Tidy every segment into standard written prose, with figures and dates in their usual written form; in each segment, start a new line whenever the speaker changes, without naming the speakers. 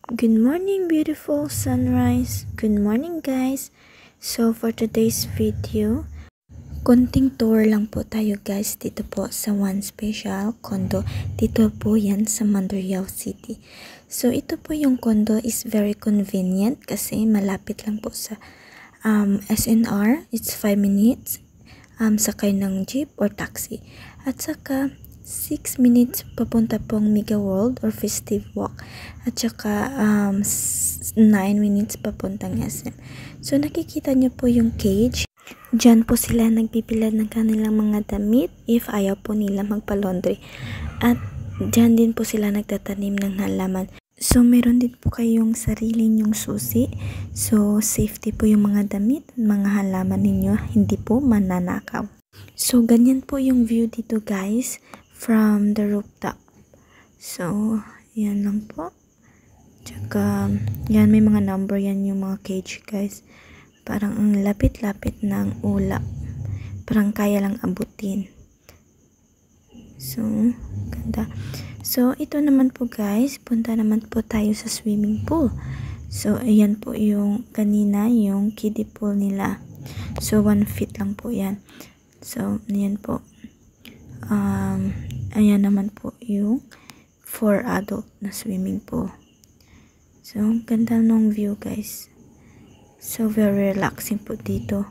Good morning, beautiful sunrise. Good morning, guys. So for today's video, konting tour lang po tayo guys dito po sa One Special Condo. Dito po yan sa Mandurriao City. So ito po yung condo is very convenient kasi malapit lang po sa SNR. It's 5 minutes sakay ng jeep or taxi. At saka 6 minutes papunta pong Mega World or Festive Walk. At saka 9 minutes papuntang SM. So nakikita nyo po yung cage. Diyan po sila nagpipila ng kanilang mga damit if ayaw po nila magpa-laundry. At diyan din po sila nagtatanim ng halaman. So meron din po kayong sarili nyong susi. So safety po yung mga damit, mga halaman ninyo, hindi po mananakaw. So ganyan po yung view dito guys from the rooftop. So yan lang po. Tsaka yan may mga number yan yung mga cage guys. Parang ang lapit-lapit ng ulap. Parang kaya lang abutin. So, ganda. So, ito naman po guys. Punta naman po tayo sa swimming pool. So, ayan po yung kanina, yung kiddie pool nila. So, 1 feet lang po yan. So, ayan po. Ayan naman po yung for adult na swimming pool. So, ganda ng view guys. So, very relaxing po dito.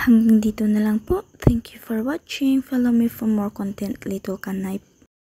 Hanggang dito na lang po. Thank you for watching. Follow me for more content. Little Kanay.